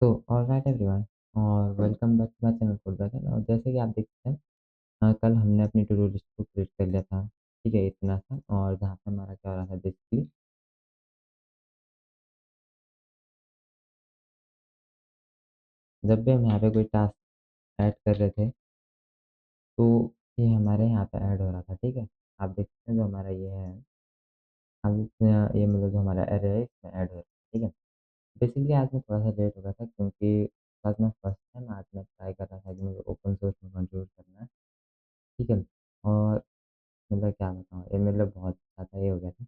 तो alright everyone और welcome back to my channel food बैगन। और जैसे कि आप देख सकते हैं, कल हमने अपनी टू डू लिस्ट को क्रिएट कर लिया था। ठीक है, इतना सा। और जहाँ पे हमारा क्या हो रहा था बेसिकली, जब भी हम यहाँ पे कोई टास्क ऐड कर रहे थे तो ये हमारे यहाँ पे ऐड हो रहा था। ठीक है, आप देख सकते हैं जो हमारा ये है, हम इसमें ये मतलब जो हमारा एरे है इसमें ऐड हो रहा है। ठीक है, बेसिकली आज मैं थोड़ा सा लेट हो गया था क्योंकि आज मैं फर्स्ट टाइम आज मैं ट्राई कर रहा था कि मुझे ओपन सोर्स में कंट्रीब्यूट करना है। ठीक है, और मतलब क्या बताऊँ, ये मतलब बहुत ज़्यादा ये हो गया था,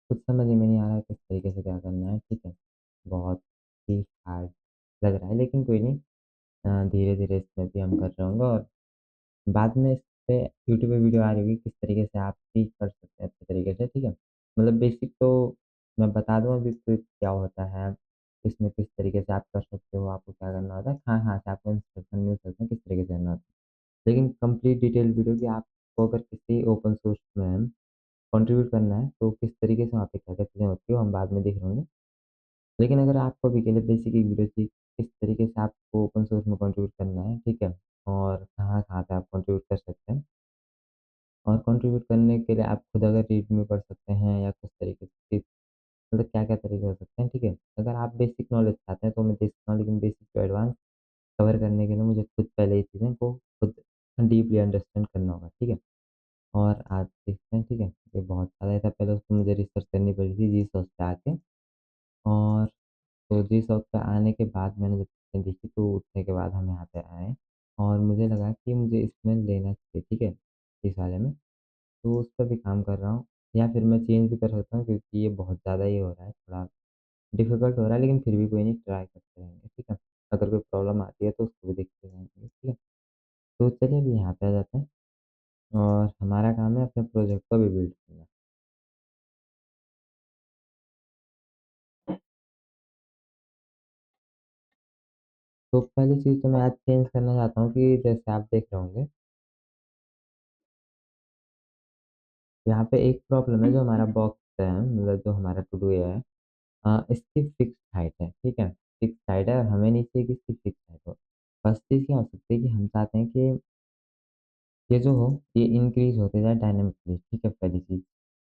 कुछ समझ ही में नहीं आ रहा है किस तरीके से क्या करना है। ठीक है, बहुत ही हार्ड लग रहा है, लेकिन कोई नहीं। धीरे-धीरे इसमें भी हम कर रहे होंगे और बाद में इस पे यूट्यूब पे वीडियो आ रही होगी किस तरीके से आप भी कर सकते हैं अच्छे तरीके से। ठीक है, मतलब बेसिक तो मैं बता दूँ अभी तो क्या होता है, इसमें किस तरीके से आप कर सकते हो, आपको क्या करना होता है, कहाँ-कहाँ से आपको इंस्ट्रक्शन मिल सकते हैं, किस तरीके से करना होता है। लेकिन कंप्लीट डिटेल वीडियो कि आपको अगर किसी ओपन सोर्स में कंट्रीब्यूट करना है तो किस तरीके से वहाँ पे क्या-क्या चीज़ें होती है वो हम बाद में देख लेंगे। लेकिन अगर आपको अभी के लिए बेसिक एक वीडियो चाहिए, किस तरीके से आपको ओपन सोर्स में कंट्रीब्यूट करना है, ठीक है? और कहाँ-कहाँ पे आप कंट्रीब्यूट कर सकते हैं। और कंट्रीब्यूट करने के लिए आप खुद अगर रीड में पढ़ सकते हैं या कुछ तरीके से मतलब क्या-क्या तरीके हो सकते हैं, ठीक है? अगर आप बेसिक नॉलेज चाहते हैं तो मैं दे सकता हूँ, लेकिन बेसिक टू एडवांस कवर करने के लिए मुझे खुद पहले ये चीज़ें को खुद डीपली अंडरस्टैंड करना होगा, ठीक है? और आज देखते हैं, ठीक है? ये बहुत ज़्यादा था, पहले उसको मुझे रिसर्च करनी पड़ी थी जी सोच पे आके। और तो जी शॉप पे आने के बाद मैंने जब चीज़ें देखी तो उठने के बाद हम यहाँ पे आए और मुझे लगा कि मुझे इसमें लेना चाहिए, ठीक है? इस वाले में, तो उस पे भी काम कर रहा हूँ, या फिर मैं चेंज भी कर सकता हूँ क्योंकि ये बहुत ज़्यादा ही हो रहा है, थोड़ा डिफ़िकल्ट हो रहा है, लेकिन फिर भी कोई नहीं, ट्राई करते रहेंगे, ठीक है? अगर कोई प्रॉब्लम आती है तो उसको भी देखते रहेंगे, ठीक है? तो चलिए अभी यहाँ पे आ जाते हैं और हमारा काम है अपने प्रोजेक्ट को भी बिल्ड करना। तो पहली चीज़ तो मैं आज चेंज करना चाहता हूँ कि जैसे आप देख रहे होंगे, यहाँ पे एक प्रॉब्लम है, जो हमारा बॉक्स है मतलब जो हमारा टू डू है, इसकी फिक्स हाइट है, ठीक है? फिक्स हाइट है और हमें नहीं चाहिए कि इसकी फिक्स हाइट हो। फर्स्ट चीज़ क्या हो सकती है कि हम चाहते हैं कि ये जो हो ये इंक्रीज़ होते जाए डायनामिकली, ठीक है, पहली चीज़।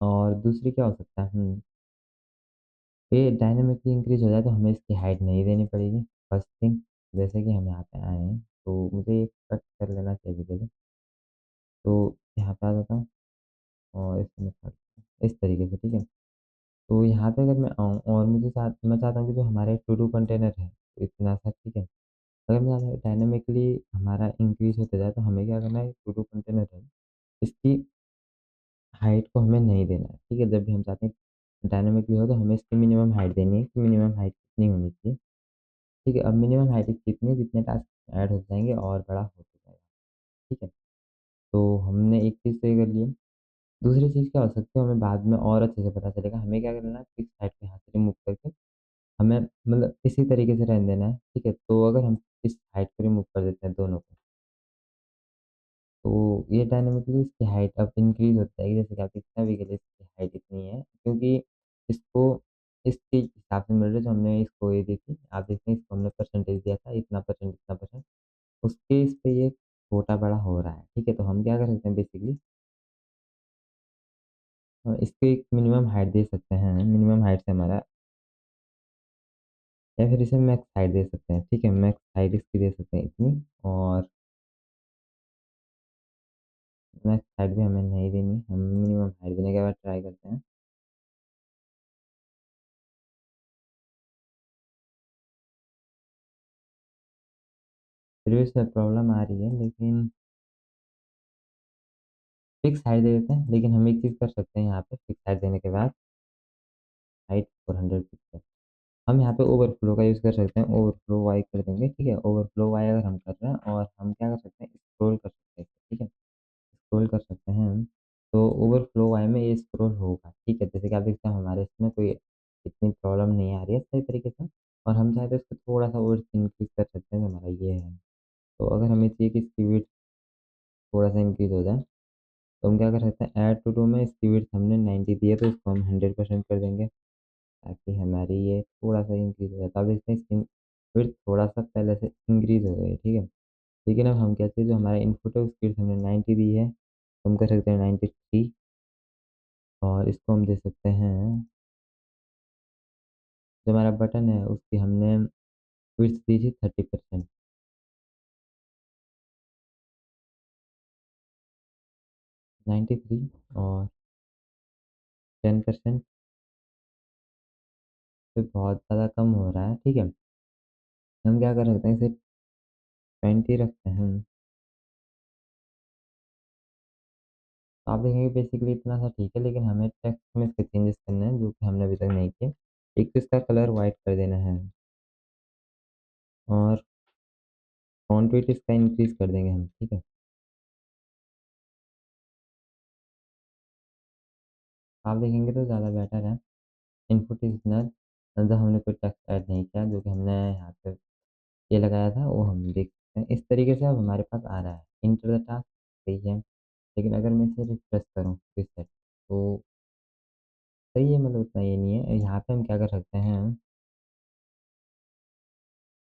और दूसरी क्या हो सकता है, ये डायनामिकली इंक्रीज़ हो जाए तो हमें इसकी हाइट नहीं देनी पड़ेगी, फर्स्ट थिंग। जैसे कि हम यहाँ पे आए हैं, तो मुझे ये कट कर लेना चाहिए पहले। तो यहाँ पे आ जाता हूँ और इसमें इस तरीके से, ठीक है? तो यहाँ पे अगर मैं आऊँ और मैं चाहता हूँ कि जो हमारे टू डू कंटेनर है, इतना सा, ठीक है? अगर मैं ज़्यादा डायनामिकली हमारा इंक्रीज़ होता जाए तो हमें क्या करना है, टू डू कंटेनर है, इसकी हाइट को हमें नहीं देना है, ठीक है? जब भी हम चाहते हैं डायनामिकली हो तो हमें इसकी मिनिमम हाइट देनी है कि मिनिमम हाइट कितनी होनी चाहिए, ठीक है? अब मिनिमम हाइट इसकी इतनी है जितने टास्क ऐड हो जाएँगे और बड़ा होता जाएगा, ठीक है? तो हमने एक चीज़ तो ये कर ली है। दूसरी चीज़ क्या हो सकती है, हमें बाद में और अच्छे से पता चलेगा, हमें क्या करना है, फिक्स हाइट को यहाँ से रिमूव करके हमें मतलब इसी तरीके से रहने देना है, ठीक है? तो अगर हम इस हाइट को रिमूव कर देते हैं दोनों को, तो ये डायनामिकली इसकी हाइट अब इंक्रीज़ होती जाएगी। जैसे कि आप देखते हैं अभी के लिए इसकी हाइट इतनी है क्योंकि इसको इसके हिसाब से मिल रहा है, जो हमने इसको ये दी थी। आप देखते हैं इसको हमने परसेंटेज दिया था, इतना परसेंट, इतना परसेंट, उसके इस पे ये छोटा-बड़ा हो रहा है, ठीक है? तो हम क्या कर सकते हैं बेसिकली, इसको एक मिनिमम हाइट दे सकते हैं, मिनिमम हाइट से हमारा, या फिर इसे मैक्स हाइट दे सकते हैं, ठीक है? मैक्स हाइट इसकी दे सकते हैं इतनी, और मैक्स हाइट भी हमें नहीं देनी, हम मिनिमम हाइट देने के बाद ट्राई करते हैं। फिर भी इसमें प्रॉब्लम आ रही है, लेकिन फिक्स हाइट दे देते हैं। लेकिन हम एक चीज़ कर सकते हैं यहाँ पे, फिक्स हाइट देने के बाद हाइट 400 पिक्सल, हम यहाँ पे ओवरफ्लो का यूज़ कर सकते हैं, ओवरफ्लो वाई कर देंगे, ठीक है? ओवरफ्लो वाई अगर हम कर रहे हैं और हम क्या कर सकते हैं, स्क्रॉल कर सकते हैं, ठीक है? स्क्रॉल कर सकते हैं हम, तो ओवरफ्लो वाई में ये स्क्रॉल होगा, ठीक है? जैसे कि आप देखते हैं हमारे इसमें कोई इतनी प्रॉब्लम नहीं आ रही है सही तरीके से, और हम चाहे तो इसको थोड़ा-सा और इंक्रीज़ कर सकते हैं, जो हमारा ये है। तो अगर हमें चाहिए कि इसकी विड्थ थोड़ा-सा इंक्रीज़ हो जाए, तो हम क्या कर सकते हैं, ऐड टू डू में इसकी विड्थ हमने 90 दी है तो इसको हम 100% कर देंगे, ताकि हमारी ये थोड़ा-सा इंक्रीज़ हो जाए। तो आप देखते हैं इसकी फिर थोड़ा-सा पहले से इंक्रीज़ हो गई है, ठीक है? लेकिन अब हम क्या चाहिए जो हमारा इनपुट है उसकी हमने 90 दी है, तो हम कर सकते हैं 93 और इसको हम दे सकते हैं जो हमारा बटन है उसकी हमने विड्थ दी थी 30%, 93 और 10% पे बहुत ज़्यादा कम हो रहा है, ठीक है? हम क्या कर सकते हैं इसे 20 रखते हैं। तो आप देखेंगे बेसिकली इतना सा ठीक है, लेकिन हमें टेक्स्ट में इसके चेंजेस करने हैं जो कि हमने अभी तक नहीं किए। एक तो इसका कलर वाइट कर देना है और फ़ॉन्ट वेट इसका इंक्रीज़ कर देंगे हम, ठीक है? आप देखेंगे तो ज़्यादा बेटर है। इनपुट इज़ नल, मतलब हमने कोई टेक्स्ट ऐड नहीं किया जो कि हमने यहाँ पे ये लगाया था वो हम देख सकते हैं। इस तरीके से अब हमारे पास आ रहा है। इंटर द टास्क सही है, लेकिन अगर मैं इसे रिफ्रेश करूँ रिसेट तो सही है, मतलब उतना ये नहीं है। यहाँ पे हम क्या कर सकते हैं,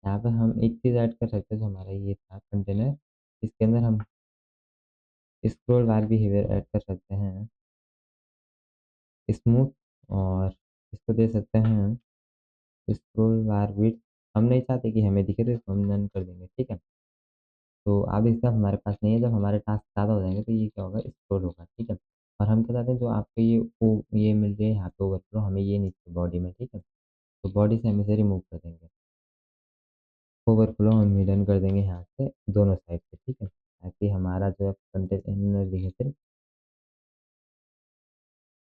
यहाँ पे हम एक चीज़ ऐड कर सकते हैं जो हमारा ये था कंटेनर, इसके अंदर हम स्क्रॉल बार बिहेवियर ऐड कर सकते हैं स्मूथ और इसको दे सकते हैं स्क्रॉल बार विड्थ। हम नहीं चाहते कि हमें दिखे तो इसको हम नन कर देंगे, ठीक है? तो अब इसका हमारे पास नहीं है, जब हमारे टास्क ज़्यादा हो जाएँगे तो ये क्या होगा स्क्रॉल होगा, ठीक है? और हम क्या चाहते हैं जो आपको ये मिल रही है यहाँ पे ओवरफ्लो हमें ये नहीं चाहिए बॉडी में, ठीक है? तो बॉडी से हम इसे रिमूव कर देंगे। ओवरफ्लो हम हिडन कर देंगे यहाँ से दोनों साइड से, ठीक है? ताकि हमारा जो है कंटेनर दिखे सिर्फ,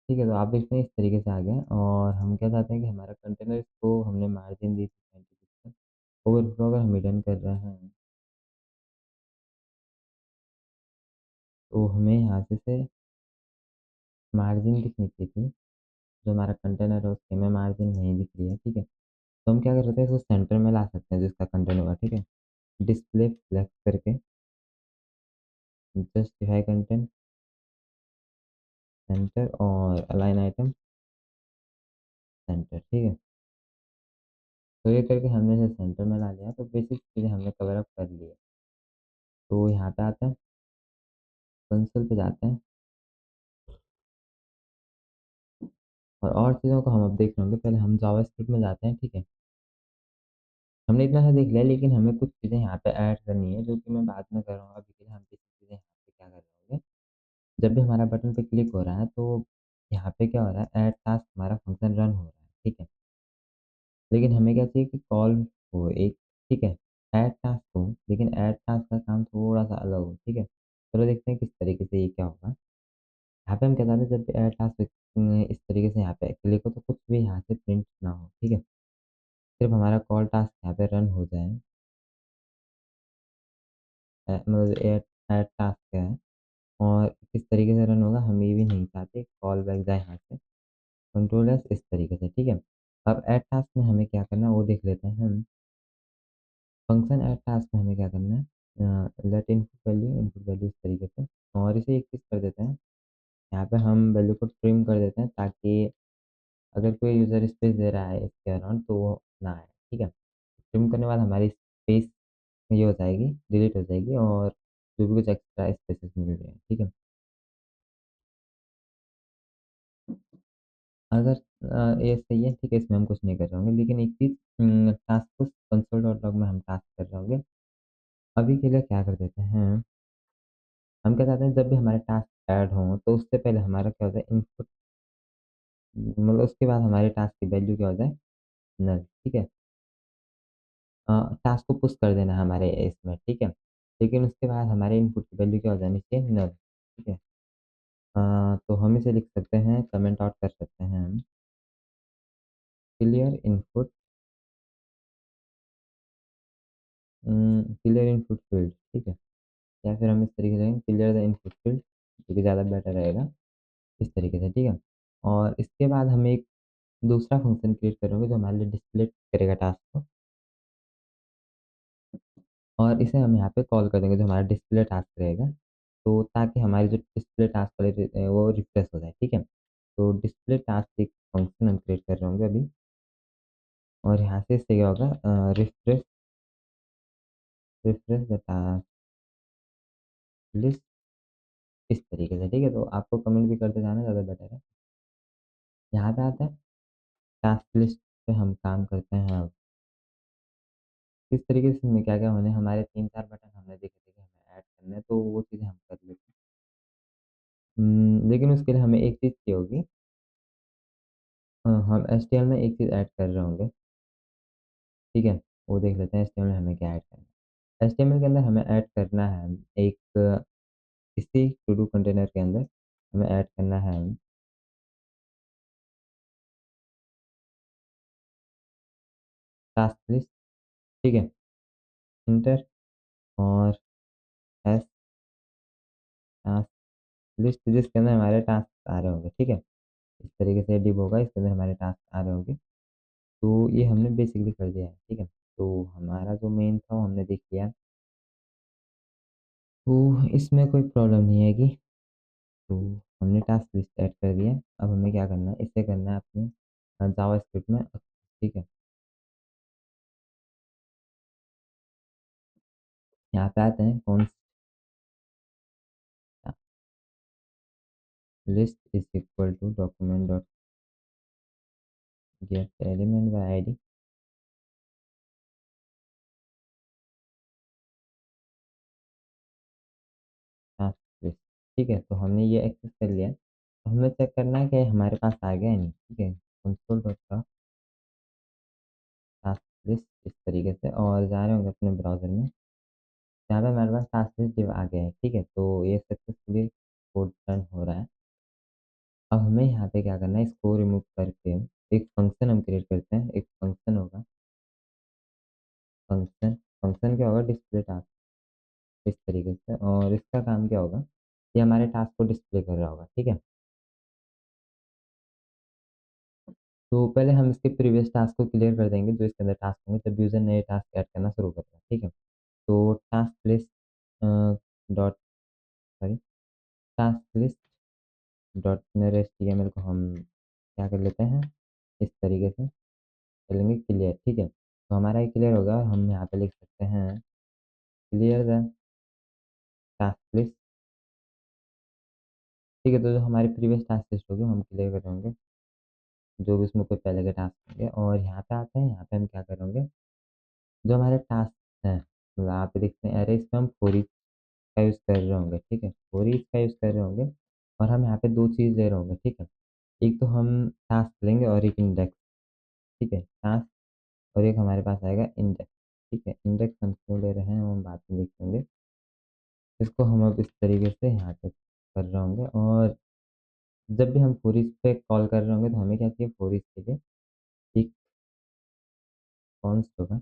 ठीक है? तो आप देखते हैं इस तरीके से आ गया है और हम क्या चाहते हैं कि हमारा कंटेनर को हमने मार्जिन दी थी 20%, ओवरफ्लो अगर हम हिडन कर रहे हैं तो हमें यहाँ से मार्जिन दिखनी चाहिए थी। जो हमारा कंटेनर है उसकी हमें मार्जिन नहीं दिख रही है, ठीक है? तो हम क्या कर सकते हैं इसको सेंटर में ला सकते हैं जिसका कंटेंट होगा, ठीक है? डिस्प्ले फ्लेक्स करके जस्टिफाई कंटेंट सेंटर और अलाइन आइटम सेंटर, ठीक है? तो ये करके हमने इसे सेंटर में ला लिया तो बेसिक चीज़ें हमने कवर अप कर ली है। तो यहाँ पे आते हैं, कंसोल पे जाते हैं और चीज़ों को हम अब देख लेंगे। पहले हम जावास्क्रिप्ट में जाते हैं, ठीक है? हमने इतना सा देख लिया लेकिन हमें कुछ चीज़ें यहाँ पे ऐड करनी है जो कि मैं बाद में करूँगा। अभी के लिए हम बेसिक चीज़ें यहाँ पे क्या कर रहे होंगे, जब भी हमारा बटन पे क्लिक हो रहा है तो यहाँ पे क्या हो रहा है ऐड टास्क हमारा फंक्शन रन हो रहा है, ठीक है? लेकिन हमें क्या चाहिए कि कॉल हो एक, ठीक है? ऐड टास्क हो लेकिन ऐड टास्क का काम थोड़ा-सा अलग हो, ठीक है? चलो देखते हैं किस तरीके से ये क्या होगा। यहाँ पे हम क्या चाहते हैं जब भी ऐड टास्क इस तरीके से यहाँ पे क्लिक हो तो कुछ भी यहाँ से प्रिंट ना हो, ठीक है? सिर्फ हमारा कॉल टास्क यहाँ पे रन हो जाए। मतलब ऐड ऐड टास्क है और किस तरीके से रन होगा हम ये भी नहीं चाहते, कॉल बैक जाए यहाँ से, कंट्रोल एस इस तरीके से, ठीक है? अब ऐड टास्क में हमें क्या करना है वो देख लेते हैं हम। फंक्शन ऐड टास्क में हमें क्या करना है, लेट इनपुट वैल्यू इस तरीके से और इसे एक चीज़ कर देते हैं, यहाँ पे हम वैल्यू को ट्रिम कर देते हैं ताकि अगर कोई यूज़र स्पेस दे रहा है इसके अराउंड तो वो ना आए, ठीक है? ट्रिम करने के बाद हमारी स्पेस ये हो जाएगी, डिलीट हो जाएगी और जो भी कुछ एक्स्ट्रा स्पेसेस मिल रहे हैं, ठीक है? अगर ये सही है, ठीक है, इसमें हम कुछ नहीं कर रहे होंगे, लेकिन एक चीज़ टास्क उस कंसोल डॉट लॉग में हम टास्क कर रहे होंगे। अभी के लिए क्या कर देते हैं, हम क्या चाहते हैं जब भी हमारे टास्क ऐड हों, तो उससे पहले हमारा क्या होता है इनपुट, मतलब उसके बाद हमारे टास्क की वैल्यू क्या हो जाए नल, ठीक है? टास्क को पुश कर देना है हमारे इसमें, ठीक है? लेकिन उसके बाद हमारे इनपुट की वैल्यू क्या हो जानी चाहिए नल, ठीक है? तो हम इसे लिख सकते हैं, कमेंट आउट कर सकते हैं हम, clear input clear input field, ठीक है? या फिर हम इस तरीके से क्लियर द इनपुट फील्ड जो कि ज़्यादा बेटर रहेगा, इस तरीके से, ठीक है? और इसके बाद हम एक दूसरा फंक्शन क्रिएट करेंगे जो हमारे लिए डिस्प्ले करेगा टास्क को और इसे हम यहाँ पे कॉल कर देंगे जो हमारा डिस्प्ले टास्क रहेगा। तो ताकि हमारी जो डिस्प्ले टास्क वाली वो रिफ्रेश हो जाए, ठीक है? तो डिस्प्ले टास्क एक फंक्शन हम क्रिएट कर रहे होंगे अभी। और यहाँ से इससे क्या होगा, refresh refresh the task list, इस तरीके से। ठीक है, तो आपको कमेंट भी करते जाना ज़्यादा बेटर है। यहाँ पे आता है टास्क लिस्ट पे हम काम करते हैं अब। किस तरीके से इसमें क्या क्या होने, हमारे तीन चार बटन हमने देखे थे कि हमें ऐड करने हैं, तो वो चीज़ें हम कर लेते हैं। लेकिन उसके लिए हमें एक चीज़ चाहिए होगी। हम एचटीएमएल में एक चीज़ ऐड कर रहे होंगे। ठीक है, वो देख लेते हैं एचटीएमएल में हमें क्या ऐड करना है। एचटीएमएल के अंदर हमें ऐड करना है एक, इसी टू डू कंटेनर के अंदर हमें ऐड करना है टास्क लिस्ट। ठीक है, इंटर और एस टास्क लिस्ट, जिसके अंदर हमारे टास्क आ रहे होंगे। ठीक है, इस तरीके से डिव होगा, इसके अंदर हमारे टास्क आ रहे होंगे। तो ये हमने बेसिकली कर दिया है। ठीक है, तो हमारा जो मेन था वो हमने देख लिया। तो इसमें कोई प्रॉब्लम नहीं आएगी। तो हमने टास्क लिस्ट ऐड कर दिया। अब हमें क्या करना है, इसे करना है अपने जावा स्क्रिप्ट में। ठीक है, यहाँ पे आते हैं कौन list is equal to document dot get element by ID task list. ठीक है, तो हमने ये एक्सेस कर लिया। तो हमें चेक करना है कि हमारे पास आ गया है नहीं। ठीक है, कंसोल डॉट का टास्क लिस्ट इस तरीके से, और जा रहे होंगे अपने ब्राउज़र में। यहाँ पे हमारे पास टास्क लिस्ट जब आ गया है। ठीक है, तो ये सक्सेसफुली कोड रन हो रहा है। अब हमें यहाँ पे क्या करना है, इसको रिमूव करके एक फंक्शन हम क्रिएट करते हैं। एक फंक्शन होगा, फंक्शन फंक्शन क्या होगा, डिस्प्ले टास्क, इस तरीके से। और इसका काम क्या होगा, ये हमारे टास्क को डिस्प्ले कर रहा होगा। ठीक है, तो पहले हम इसके प्रीवियस टास्क को क्लियर कर देंगे जो इसके अंदर टास्क होंगे, जब यूजर नए टास्क ऐड करना शुरू करता है। ठीक है, तो task list dot sorry task list dot inner HTML को हम क्या कर लेते हैं, इस तरीके से कर लेंगे क्लियर। ठीक है, तो हमारा ये क्लियर होगा और हम यहाँ पे लिख सकते हैं क्लियर द टास्क लिस्ट। ठीक है, तो जो हमारी प्रीवियस टास्क लिस्ट होगी वो हम क्लियर करेंगे, जो भी उसमें कोई पहले के टास्क होंगे। और यहाँ पे आते हैं, यहाँ पे हम क्या करेंगे, जो हमारे टास्क हैं, तो यहाँ पे देखते हैं अरे इसमें हम फोर ईच का यूज़ कर रहे होंगे। ठीक है, फोर ईच का यूज़ कर रहे होंगे, और हम यहाँ पे दो चीज़ ले रहे होंगे। ठीक है, एक तो हम टास्क लेंगे और एक इंडेक्स। ठीक है, टास्क और एक हमारे पास आएगा इंडेक्स। ठीक है, इंडेक्स हम क्यों ले रहे हैं वो हम बाद में देखेंगे। इसको हम अब इस तरीके से यहाँ पे कर रहे होंगे, और जब भी हम फोर ईच पे कॉल कर रहे होंगे तो हमें क्या चाहिए, फोर ईच के लिए एक कॉन्स्ट होगा,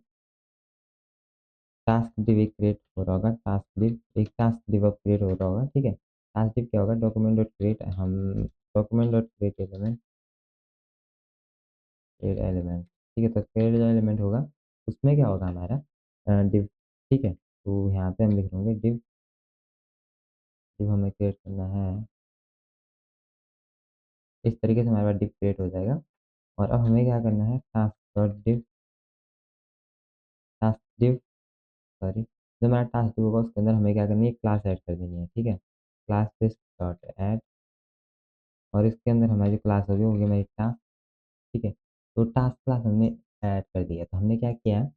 टास्क डिव एक क्रिएट हो रहा होगा, टास्क डिव एक टास्क डिव अब क्रिएट हो रहा होगा। ठीक है, टास्क डिव क्या होगा, डॉक्यूमेंट डॉट क्रिएट, हम document dot create element, create element. ठीक है, तो क्रिएट जो एलिमेंट होगा उसमें क्या होगा हमारा डिव। ठीक है, तो यहाँ पे हम लिख देंगे डिव, डिव हमें क्रिएट करना है। इस तरीके से हमारे पास डिव क्रिएट हो जाएगा। और अब हमें क्या करना है, task dot div, task div sorry जो हमारा टास्क डिव होगा उसके अंदर हमें क्या करनी है, क्लास ऐड कर देनी है। ठीक है, क्लास लिस्ट डॉट ऐड, और इसके अंदर हमारी जो क्लास होगी वो होगी हमारी टास्क। ठीक है, तो टास्क क्लास हमने ऐड कर दिया। तो हमने क्या किया है,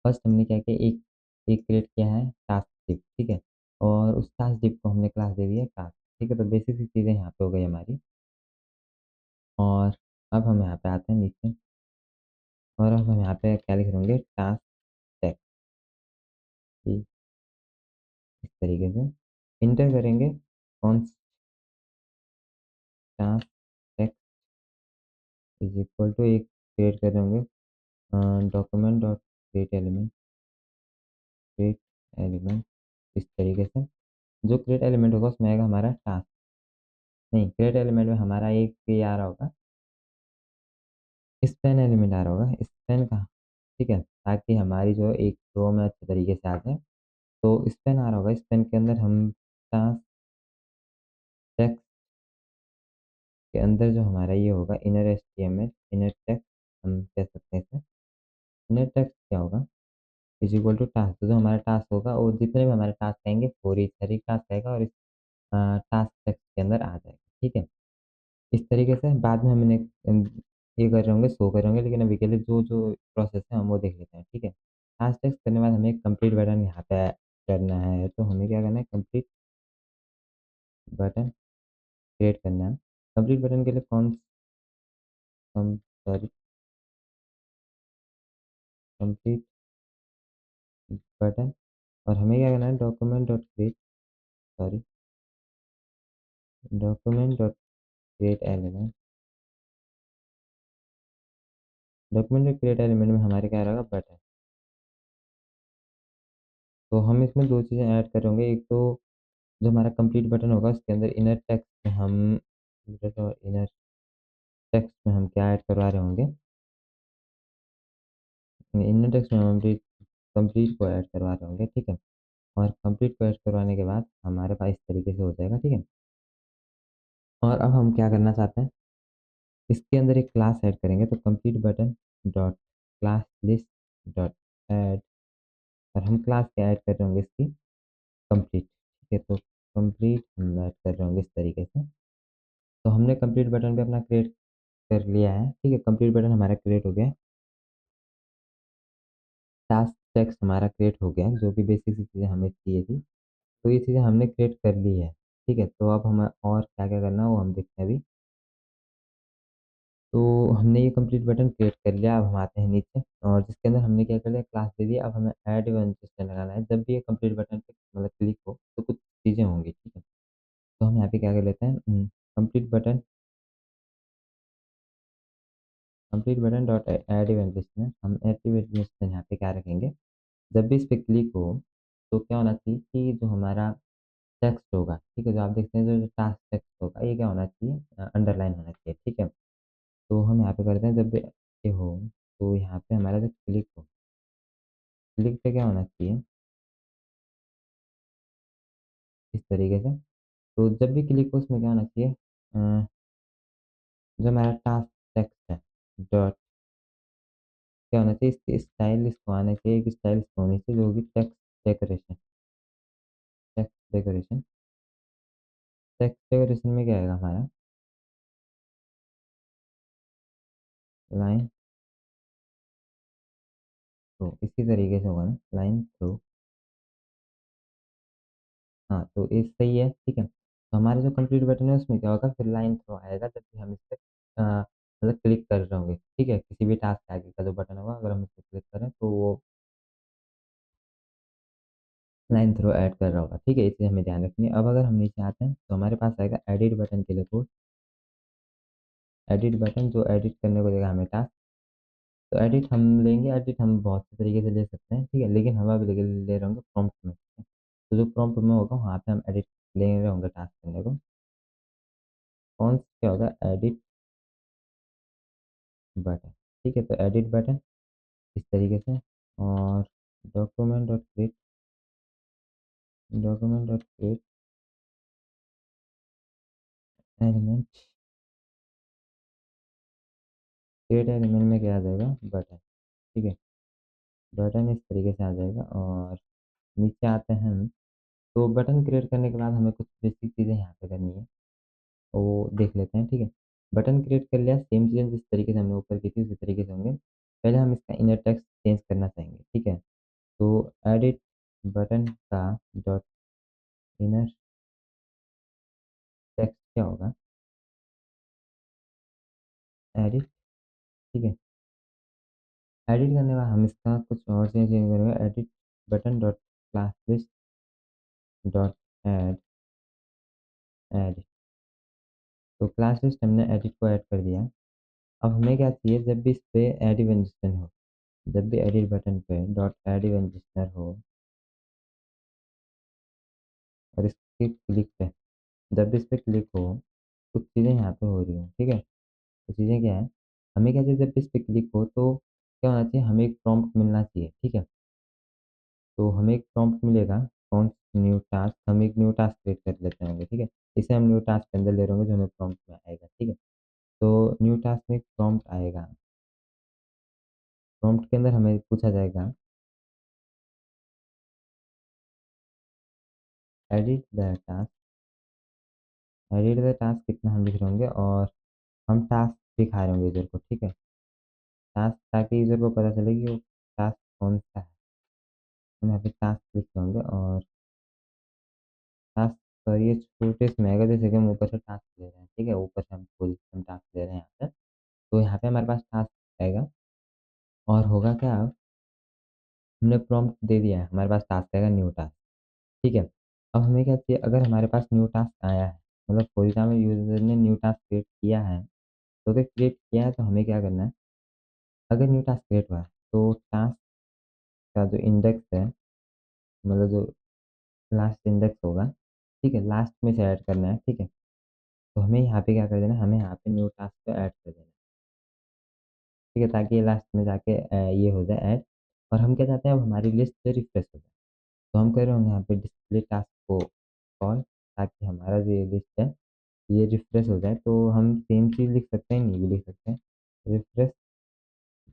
फर्स्ट हमने क्या किया, एक एक क्रिएट किया है टास्क डिव। ठीक है, और उस टास्क डिव को हमने क्लास दे दिया टास्क। ठीक है, तो बेसिक सी चीज़ें यहाँ पे हो गई हमारी। और अब हम यहाँ पे आते हैं नीचे, और अब हम यहाँ पे क्या लिख देंगे, टास्क टेक, इस तरीके से इंटर करेंगे कौन task take is equal to एक क्रिएट कर देंगे document dot create element, create element, इस तरीके से। जो क्रिएट एलिमेंट होगा उसमें आएगा हमारा टास्क, नहीं क्रिएट एलिमेंट में हमारा एक ये आ रहा होगा, स्पैन एलिमेंट आ रहा होगा, स्पैन का। ठीक है, ताकि हमारी जो एक रो में अच्छे तरीके से आ जाए। तो स्पैन आ रहा होगा, स्पैन के अंदर हम टास्क टेक्स्ट के अंदर जो हमारा ये होगा इनर एचटीएमएल, इनर टेक्स्ट हम कह सकते हैं इसे। इनर टेक्स्ट क्या होगा, इज इक्वल टू टास्क। तो जो हमारा टास्क होगा वो जितने भी हमारे टास्क आएंगे फॉर ईच हर एक टास्क आएगा और इस टास्क टेक्स्ट के अंदर आ जाएगा, ठीक है। इस तरीके से बाद में हम इन्हें ये कर रहे होंगे, शो कर रहे होंगे, लेकिन अभी के लिए जो जो प्रोसेस है हम वो देख लेते हैं, ठीक है। टास्क टेक्स्ट करने के बाद हमें कंप्लीट बटन यहाँ पे करना है, तो हमें क्या करना है, कंप्लीट बटन क्रिएट करना है। कंप्लीट बटन के लिए कौन सॉरी कंप्लीट बटन, और हमें क्या करना है, document dot create sorry document dot create element. Document dot create element में हमारे क्या रहेगा, बटन। तो हम इसमें दो चीज़ें ऐड कर होंगे, एक तो जो हमारा कंप्लीट बटन होगा उसके अंदर इनर टेक्स्ट में हम इनर टेक्स्ट में हम क्या ऐड करवा रहे होंगे, इनर टेक्स्ट में हम कंप्लीट को ऐड करवा रहे होंगे, ठीक है। और कंप्लीट को ऐड करवाने के बाद हमारे पास इस तरीके से हो जाएगा, ठीक है। और अब हम क्या करना चाहते हैं, इसके अंदर एक क्लास ऐड करेंगे, तो complete button dot class list dot add, और हम क्लास क्या ऐड कर रहे होंगे, इसकी कंप्लीट, ठीक है। तो कंप्लीट हम ऐड कर रहे होंगे इस तरीके से। तो हमने कंप्लीट बटन भी अपना क्रिएट कर लिया है, ठीक है। कंप्लीट बटन हमारा क्रिएट हो गया, टास्क टेक्स्ट हमारा क्रिएट हो गया, जो कि बेसिक सी चीज़ें हमें चाहिए थी, तो ये चीज़ें हमने क्रिएट कर ली है, ठीक है। तो अब हमें और क्या क्या करना है वो हम देखते हैं अभी। तो हमने ये कंप्लीट बटन क्रिएट कर लिया, अब हम आते हैं नीचे, और जिसके अंदर हमने क्या कर लिया, क्लास दे दिया। अब हमें ऐड इवेंट सिस्टम लगाना है, जब भी ये कंप्लीट बटन पे मतलब क्लिक हो तो कुछ चीज़ें होंगी, ठीक है। तो हम यहाँ पे क्या कर लेते हैं, complete button complete button dot add event listener, हम ऐड इवेंट लिस्टनर यहाँ पे क्या रखेंगे, जब भी इस पे क्लिक हो तो क्या होना चाहिए कि जो हमारा टेक्स्ट होगा, ठीक है, जो आप देखते हैं जो टास्क टेक्स्ट होगा ये क्या होना चाहिए, अंडरलाइन होना चाहिए, ठीक है। तो हम यहाँ पे करते हैं, जब भी ये हो तो यहाँ पे हमारा जो क्लिक हो, क्लिक पे क्या होना चाहिए, इस तरीके से। तो जब भी क्लिक हो उसमें क्या होना चाहिए, जो हमारा टास्क टेक्स्ट है डॉट क्या होना चाहिए, इसकी स्टाइल इसको आना चाहिए, एक स्टाइल इसको होनी चाहिए जो कि text decoration. Text decoration text decoration में क्या आएगा हमारा, लाइन थ्रो, इसी तरीके से होगा ना, लाइन थ्रो। हाँ तो ये सही है, ठीक है। तो हमारे जो कंप्लीट बटन है उसमें क्या होगा, फिर लाइन थ्रो आएगा जब भी हम इस पर मतलब क्लिक कर रहे होंगे, ठीक है। किसी भी टास्क आगे का जो बटन होगा अगर हम इस पर क्लिक करें तो वो लाइन थ्रो ऐड कर रहा होगा, ठीक है। इसे हमें ध्यान रखनी है। अब अगर हम नीचे आते हैं तो हमारे पास आएगा एडिट बटन के लिए कोड, एडिट बटन जो एडिट करने को देगा हमें टास्क। तो एडिट हम लेंगे, एडिट हम बहुत से तरीके से ले सकते हैं, ठीक है, लेकिन हम अभी ले रहे होंगे प्रॉम्प्ट में, ठीक है? तो जो प्रॉम्प्ट में होगा वहाँ पे हम एडिट ले रहे होंगे टास्क करने को। कौन क्या होगा, एडिट बटन, ठीक है। तो एडिट बटन इस तरीके से, और document dot create document dot create element, create element में क्या आ जाएगा, बटन, ठीक है। बटन इस तरीके से आ जाएगा, और नीचे आते हैं हम। तो बटन क्रिएट करने के बाद हमें कुछ बेसिक चीज़ें यहाँ पे करनी है, वो देख लेते हैं, ठीक है। बटन क्रिएट कर लिया, सेम चीज़ें जिस तरीके से हमने ऊपर की थी उसी तरीके से होंगे। पहले हम इसका इनर टेक्स्ट चेंज करना चाहेंगे, ठीक है। तो एडिट बटन का डॉट इनर टेक्स्ट क्या होगा, एडिट, ठीक है। एडिट करने के बाद हम इसका कुछ और चेंज करेंगे, edit button dot class list dot add add. तो क्लास लिस्ट हमने एडिट को ऐड कर दिया। अब हमें क्या चाहिए, जब भी इस पे एड इवेंट हो, जब भी एडिट बटन पे डॉट एड इवेंट हो और इसके क्लिक पे, जब भी इस पे क्लिक हो कुछ चीज़ें यहाँ पे हो रही हो, ठीक है। तो चीज़ें क्या है, हमें क्या चाहिए, जब भी इस पे क्लिक हो तो क्या होना चाहिए, हमें एक प्रॉम्प्ट मिलना चाहिए, ठीक है। तो हमें एक प्रॉम्प्ट मिलेगा, कौन न्यू टास्क, हम एक न्यू टास्क क्रिएट कर लेते होंगे, ठीक है। इसे हम न्यू टास्क के अंदर ले रहे होंगे जो हमें प्रॉम्प्ट में आएगा, ठीक है। तो न्यू टास्क में एक प्रॉम्प्ट आएगा, प्रॉम्प्ट के अंदर हमें पूछा जाएगा edit the task. Edit the task कितना हम लिख रहे होंगे और हम टास्क दिखा रहे होंगे यूज़र को, ठीक है। टास्क ताकि यूज़र को पता चले कि वो टास्क कौन सा है। हम यहाँ पे टास्क लिख रहे होंगे और टास्क पर ये छोटे से में आएगा, जैसे कि हम ऊपर से टास्क ले रहे हैं, ठीक है। ऊपर से हम पोजीशन टास्क ले रहे हैं यहाँ पे, तो यहाँ पे हमारे पास टास्क आएगा और होगा क्या, अब हमने प्रॉम्प्ट दे दिया है, हमारे पास टास्क आएगा न्यू टास्क, ठीक है। अब हमें क्या चाहिए, अगर हमारे पास न्यू टास्क आया है, मतलब कोई सा में यूज़र ने न्यू टास्क क्रिएट किया है, तो अगर क्रिएट किया है तो हमें क्या करना है, अगर न्यू टास्क क्रिएट हुआ है तो टास्क का जो इंडेक्स है, मतलब जो लास्ट इंडेक्स होगा, ठीक है, लास्ट में से ऐड करना है, ठीक है। तो हमें यहाँ पे क्या कर देना है, हमें यहाँ पे न्यू टास्क पे ऐड कर देना है, ठीक है, ताकि ये लास्ट में जाके ये हो जाए ऐड। और हम क्या चाहते हैं, अब हमारी लिस्ट से रिफ्रेश हो जाए, तो हम कर रहे होंगे यहाँ पे डिस्प्ले टास्क को कॉल, ताकि हमारा जो ये लिस्ट है ये रिफ्रेश हो जाए। तो हम सेम चीज़ लिख सकते हैं, नहीं भी लिख सकते हैं, रिफ्रेश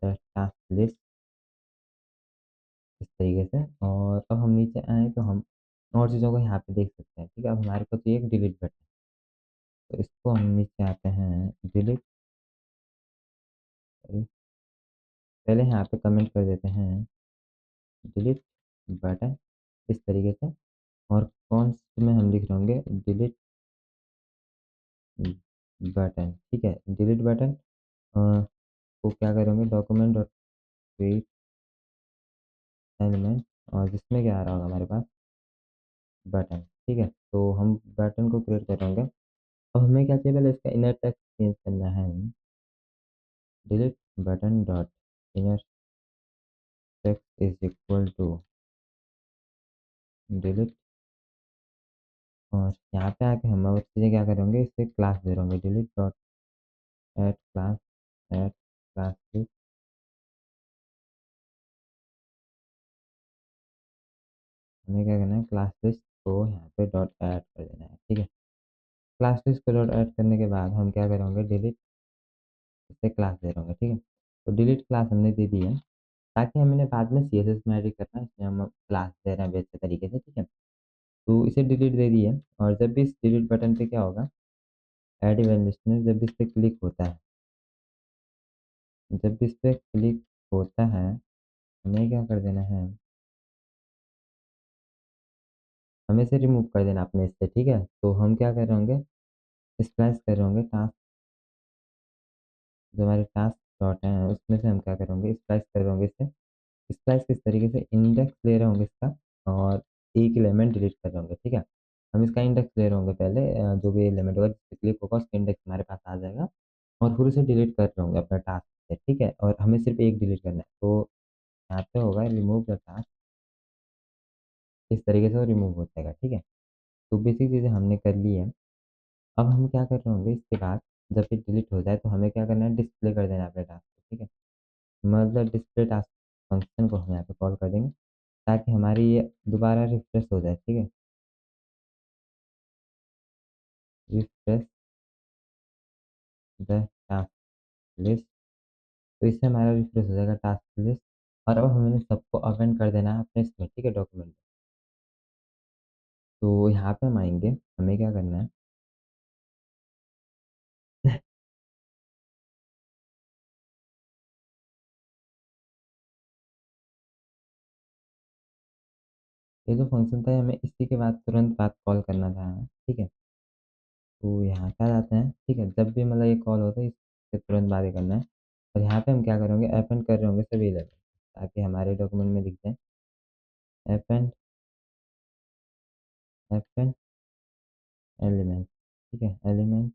द टास्क लिस्ट, इस तरीके से। और अब हम नीचे आए तो हम और चीज़ों को यहाँ पे देख सकते हैं, ठीक है। अब हमारे पास ये एक डिलीट बटन, तो इसको हम नीचे आते हैं डिलीट, पहले यहाँ पे कमेंट कर देते हैं डिलीट बटन, इस तरीके से। और कौन से में हम लिख रहे होंगे डिलीट बटन, ठीक है, डिलीट बटन को क्या करेंगे, डॉक्यूमेंट डॉट क्रिएट एलिमेंट, और जिसमें क्या आ रहा होगा हमारे पास बटन, ठीक है। तो हम बटन को क्रिएट कर होंगे। अब हमें क्या चाहिए, पहले इसका इनर टेक्स्ट चेंज करना है, delete button dot inner text is equal to delete, और यहाँ पे आके हम और चीज़ें क्या करेंगे, इससे क्लास दे रहे होंगे delete dot add class, add class list. हमें क्या करना है, क्लास लिस्ट को यहाँ पे डॉट ऐड कर देना है, ठीक है। Class list co dot add करने के बाद हम क्या करेंगे, डिलीट, इससे क्लास दे रहे होंगे, ठीक है। तो डिलीट क्लास हमने दे दी है, ताकि हमने बाद में CSS में एडिट करना है, इसमें हम क्लास दे रहे हैं बेस्ट तरीके से, ठीक है। तो इसे डिलीट दे दी है, और जब भी इस डिलीट बटन पे क्या होगा, ऐड इवेंट लिस्टनर, जब भी इस पर क्लिक होता है, जब भी इस पर क्लिक होता है, हमें क्या कर देना है, हमें इसे रिमूव कर देना अपने इससे, ठीक है। तो हम क्या कर रहे होंगे, स्प्लाइस कर रहे होंगे टास्क, जो हमारे टास्क डॉट है उसमें से हम क्या करेंगे, स्प्लाइस कर रहे होंगे इससे। स्प्लाइस किस तरीके से, इंडेक्स ले रहे होंगे इसका, और एक एलिमेंट डिलीट कर रहे होंगे, ठीक है। हम इसका इंडेक्स ले रहे होंगे पहले, जो भी एलिमेंट होगा जिससे क्लिक होगा उसका इंडेक्स हमारे पास आ जाएगा, और फिर उसे डिलीट कर रहे होंगे अपना टास्क से, ठीक है। और हमें सिर्फ एक डिलीट करना है, तो यहाँ पे होगा रिमूव द टास्क, इस तरीके से वो रिमूव हो जाएगा, ठीक है। तो बेसिक चीज़ें हमने कर ली है। अब हम क्या कर रहे होंगे इसके बाद, जब ये डिलीट हो जाए तो हमें क्या करना है, डिस्प्ले कर देना है अपने टास्क को, ठीक है। मतलब डिस्प्ले टास्क फंक्शन को हम यहाँ पे कॉल कर देंगे, ताकि हमारी ये दोबारा रिफ्रेश हो जाए, ठीक है। रिफ्रेश द टास्क लिस्ट, तो इससे हमारा रिफ्रेश हो जाएगा टास्क लिस्ट। और अब हमें सबको अपेंड कर देना है अपने इसमें, ठीक है, डॉक्यूमेंट में। तो यहाँ पे हम आएंगे, हमें क्या करना है ये जो फंक्शन था हमें इसी के बाद तुरंत बाद कॉल करना था, ठीक है। तो यहाँ पे आ जाते हैं, ठीक है, जब भी मतलब ये कॉल होता है इससे तुरंत बाद ही करना है। और यहाँ पे हम क्या करेंगे, अपेंड कर रहे होंगे सभी एलिमेंट, ताकि हमारे डॉक्यूमेंट में दिख जाए अपेंड, अपेंड एलिमेंट, ठीक है, एलिमेंट,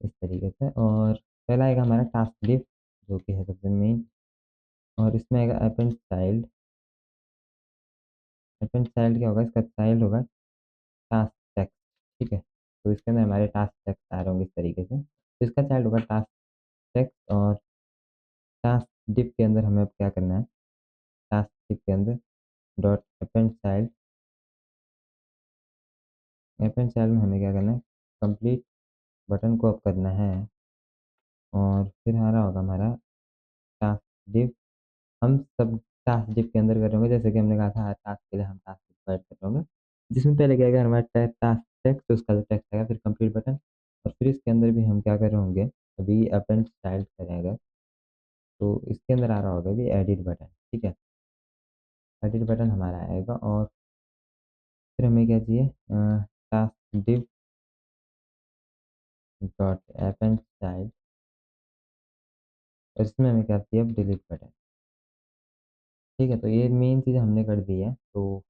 इस तरीके से। और पहला आएगा हमारा टास्क लिस्ट, जो कि है सबसे मेन, और इसमें आएगा अपेंड चाइल्ड। अपेंड चाइल्ड क्या होगा, इसका चाइल्ड होगा टास्क टेक्स्ट, ठीक है। तो इसके अंदर हमारे टास्क टेक्स्ट आ रहे होंगे इस तरीके से, तो इसका चाइल्ड होगा टास्क टेक्स्ट। और टास्क डिप के अंदर हमें अब क्या करना है, टास्क डिप के अंदर dot append child, append child में हमें क्या करना है, कंप्लीट बटन को अप करना है, और फिर आ रहा होगा हमारा टास्क डिव हम सब टास्क डिव के अंदर कर रहे होंगे, जैसे कि हमने कहा था हर टास्क के लिए हम टास्क डिव ऐड कर रहे होंगे, जिसमें पहले क्या आएगा हमारा टास्क टेक्स्ट, तो उसका टेक्स्ट आएगा, फिर कंप्लीट बटन, और फिर इसके अंदर भी हम क्या कर रहे होंगे, अभी अपेंड स्टाइल करेंगे, तो इसके अंदर आ रहा होगा भी एडिट बटन, ठीक है। एडिट बटन हमारा आएगा, और फिर हमें क्या चाहिए, task div dot append style, और इसमें हमें क्या चाहिए, डिलीट बटन, ठीक है। तो ये मेन चीज़ हमने कर दी है, तो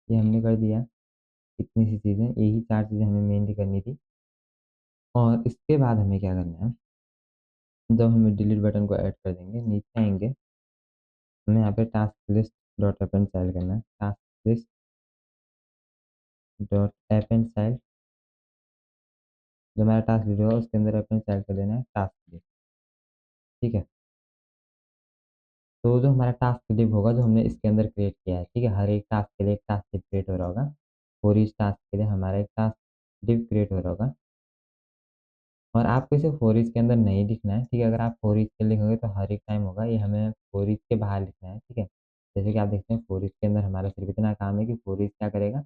ये हमने कर दिया, इतनी सी चीज़ें, यही 4 चीज़ें हमें मेनली करनी थी। और इसके बाद हमें क्या करना है, जब हमें डिलीट बटन को ऐड कर देंगे, नीचे आएंगे, हमें यहाँ पे task list dot append style करना है, task list dot append style, जो हमारा टास्क लिस्ट होगा उसके अंदर अपेंड स्टाइल कर देना है टास्क लिस्ट, ठीक है। तो जो हमारा टास्क डिव होगा, जो हमने इसके अंदर क्रिएट किया है, ठीक है, हर एक टास्क के लिए एक टास्क डिव क्रिएट हो रहा होगा, और इस टास्क के लिए हमारा एक टास्क डिव क्रिएट हो रहा होगा, और आपको इसे फोर ईच के अंदर नहीं लिखना है, ठीक है। अगर आप फोर ईच के लिखोगे तो हर एक टाइम होगा, ये हमें फोर ईच के बाहर लिखना है, ठीक है। जैसे कि आप देखते हैं फोर ईच के अंदर हमारा सिर्फ इतना काम है कि फोर ईच क्या करेगा,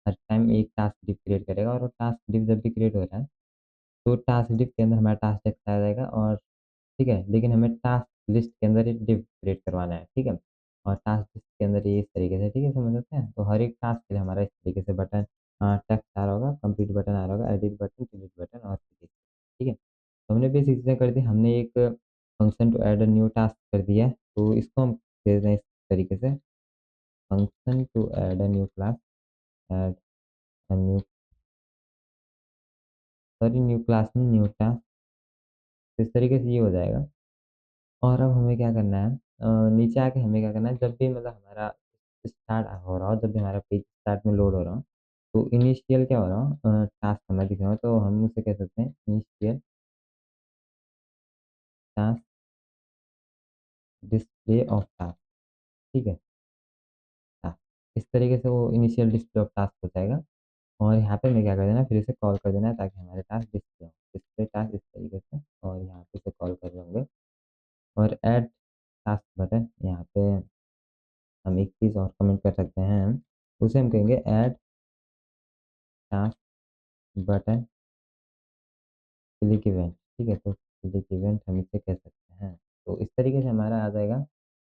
हर टाइम एक टास्क डिव क्रिएट करेगा, और वो टास्क डिव जब भी क्रिएट हो रहा है, तो टास्क लिस्ट के अंदर हमारा टास्क टेक्स्ट आ जाएगा, और ठीक है, लेकिन हमें टास्क लिस्ट के अंदर एक डिव क्रिएट करवाना है, ठीक है। और टास्क लिस्ट के अंदर ये इस तरीके से, ठीक है, समझ सकते हैं। तो हर एक टास्क के लिए हमारा इस तरीके से बटन, टेक्स्ट आ रहा होगा, कंप्लीट बटन आ रहा होगा, एडिट बटन, डिलीट बटन, और ठीक है। तो हमने बेसिक चीज़ें कर दी, हमने एक function to add a new task कर दिया है, तो इसको हम दे दें इस तरीके से, function to add a new class, add a new, sorry new class में न्यू टास्क, इस तरीके से ये हो जाएगा। और अब हमें क्या करना है, नीचे आके हमें क्या करना है, जब भी मतलब हमारा स्टार्ट हो रहा हो, जब भी हमारा पेज स्टार्ट में लोड हो रहा हो, तो इनिशियल क्या हो रहा हो, टास्क हमें दिख रहा हो, तो हम उसे कह सकते हैं initial task display of task, ठीक है। हाँ, इस तरीके से वो इनिशियल डिस्प्ले ऑफ टास्क हो जाएगा, और यहाँ पे हमें क्या कर देना है, फिर इसे कॉल कर देना है, ताकि हमारे टास्क डिस्प्ले हो, डिस्प्ले टास्क इस तरीके से, और यहाँ पे इसे कॉल कर रहे होंगे, और ऐड टास्क बटन, यहाँ पे हम एक चीज़ और कमेंट कर सकते हैं, उसे हम कहेंगे add task button click event, ठीक है। तो क्लिक इवेंट हम इसे कह सकते हैं, तो इस तरीके से हमारा आ जाएगा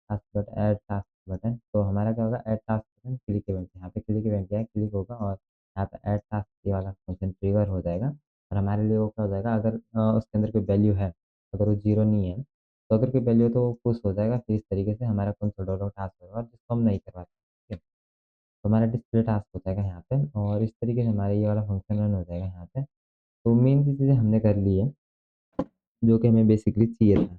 task button, add task button, तो हमारा क्या होगा, add task button click event, यहाँ पे क्लिक इवेंट क्या है, क्लिक होगा, और यहाँ पे ऐड टास्क ये वाला फंक्शन ट्रिगर हो जाएगा, और हमारे लिए वो क्या हो जाएगा, अगर उसके अंदर कोई वैल्यू है, अगर वो जीरो नहीं है, तो अगर कोई वैल्यू है तो वो पुश हो जाएगा, फिर इस तरीके से हमारा कौन सा डॉलर टास्क होगा, जिसको हम नहीं करवाते, ठीक है। तो हमारा डिस्प्ले टास्क हो जाएगा यहाँ पे, और इस तरीके से हमारा ये वाला फंक्शन रन हो जाएगा यहाँ पे। तो मेन चीज़ें हमने कर ली है, जो कि हमें बेसिकली चाहिए था।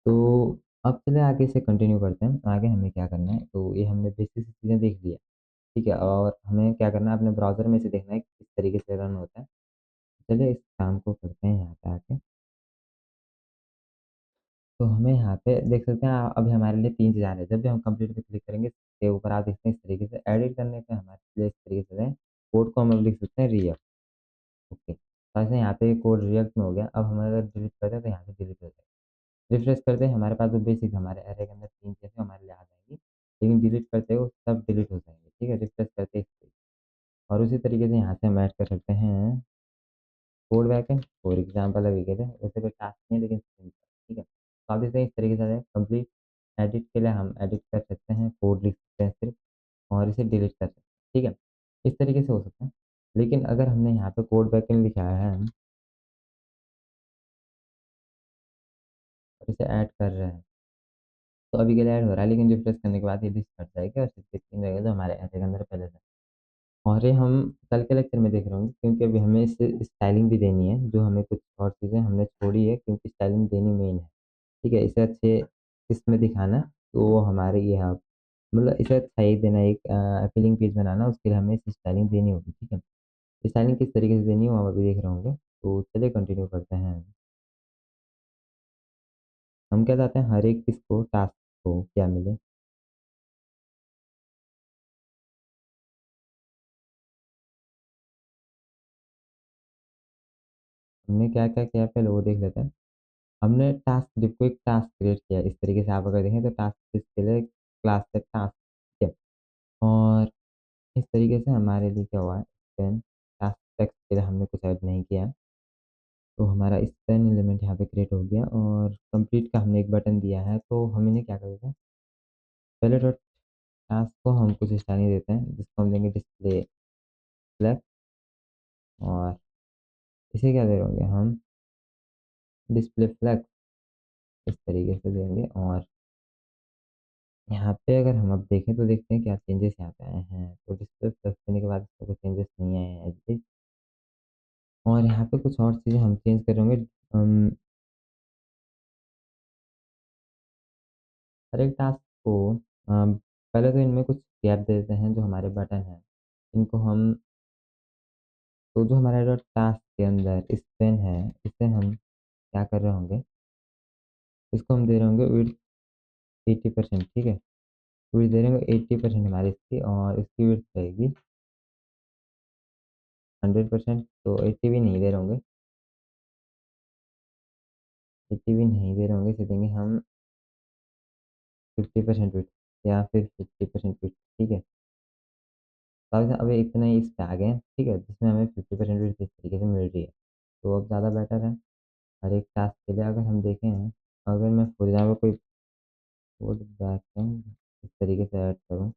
तो अब चले आगे से कंटिन्यू करते हैं, आगे हमें क्या करना है, तो ये हमने बेसिक सी चीज़ें देख ली है, ठीक है। और हमें क्या करना है, अपने ब्राउज़र में से देखना है कि किस तरीके से रन होता है। चलिए इस काम को करते हैं यहाँ पे आके। तो हमें यहाँ पे देख सकते हैं, अभी हमारे लिए 3 चीज़ आ रही है, जब भी हम कंप्लीट पे क्लिक करेंगे, इसके ऊपर आप देखते हैं इस तरीके से एडिट करने पे हमारे लिए इस तरीके से है, कोड को हम अब लिख सकते हैं रियल, ओके। तो ऐसे यहाँ पे कोड रिएक्ट में हो गया, अब हम अगर डिलीट करते हैं तो यहाँ से डिलीट हो जाएगा। रिफ्रेश करते हैं, हमारे पास जो बेसिक हमारे एरे के अंदर 3 चीज़ें हमारे लिए आ जाएंगी, लेकिन डिलीट करते हो सब डिलीट हो जाएंगे, ठीक है। रिफ्रेश करते हैं इसको, और उसी तरीके से यहाँ से हम ऐड कर सकते हैं कोड बैकएंड, फॉर एग्जाम्पल अभी के लिए वैसे कोई टास्क नहीं है, लेकिन सिंपल, ठीक है। तो आप इसे इस तरीके से कंप्लीट एडिट के लिए हम एडिट कर सकते हैं, कोड लिख सकते हैं सिर्फ, और इसे डिलीट कर सकते हैं, ठीक है। इस तरीके से हो सकता है, लेकिन अगर हमने यहाँ पे कोड बैकएंड लिखा है, और इसे ऐड कर रहे हैं, तो अभी के लिए ऐड हो रहा है, लेकिन रिफ्रेश करने के बाद ये लिस्ट कट जाएगा, और सिर्फ स्क्रीन रहेगा जो हमारे ऐरे के अंदर पहले से। और ये हम कल के लेक्चर में देख रहे होंगे, क्योंकि अभी हमें इसे स्टाइलिंग भी देनी है, जो हमें कुछ और चीज़ें हमने छोड़ी है, क्योंकि स्टाइलिंग देनी मेन है, ठीक है। इसे अच्छे इसमें दिखाना, तो वो हमारे ये आप मतलब इसे अच्छा ही देना, एक अपीलिंग पेज बनाना, उसके लिए हमें इसे स्टाइलिंग देनी होगी, ठीक है। स्टाइलिंग किस तरीके से देनी है वो हम अभी देख रहे होंगे, तो चलिए कंटिन्यू करते हैं। हम क्या चाहते हैं, हर एक किसको टास्क को क्या मिले, हमने क्या क्या किया पहले वो देख लेते हैं। हमने टास्क डिव को एक टास्क क्रिएट किया है। इस तरीके से आप अगर देखें तो टास्क डिव के लिए क्लास है टास्क, ठीक है। और इस तरीके से हमारे लिए क्या हुआ है, स्पेन टास्क टेक्स्ट के लिए हमने कुछ ऐड नहीं किया है। तो हमारा स्पेन एलिमेंट यहाँ पे क्रिएट हो गया और कंप्लीट का हमने एक बटन दिया है। तो हम इन्हें क्या करेंगे, पहले तो टास्क को हम कुछ स्टाइल देते हैं जिसको हम देंगे डिस्प्ले फ्लैग, और इसे क्या दे रहे होंगे हम, डिस्प्ले फ्लैग इस तरीके से देंगे। और यहाँ पे अगर हम अब देखें तो देखते हैं क्या चेंजेस यहाँ पे आए हैं। तो डिस्प्ले फ्लैग देने के बाद इसका कोई चेंजेस नहीं आए हैं as is। और यहाँ पे कुछ और चीज़ें हम चेंज करेंगे। हर एक टास्क को पहले तो इनमें कुछ गैप दे देते हैं, जो हमारे बटन हैं इनको हम, तो जो हमारा जो टास्क के अंदर स्पेन है इसे हम क्या कर रहे होंगे, इसको हम दे रहे होंगे विड्थ 80%, ठीक है। विड्थ दे रहे होंगे 80% हमारी इसकी, और इसकी विड्थ रहेगी 100%। तो 80 भी नहीं दे रहे होंगे, 80 भी नहीं दे रहे होंगे, इसे देंगे हम 50% विड्थ या फिर 50% विड्थ, ठीक है। तो अब इतना ही इस पे आ गए हैं, ठीक है, जिसमें हमें 50% विड्थ इस तरीके से मिल रही है। तो अब ज़्यादा बेटर है। हर एक टास्क के लिए अगर हम देखें, अगर मैं फॉर एग्जाम्पल कोई कोड बैकएंड इस तरीके से ऐड करूँ,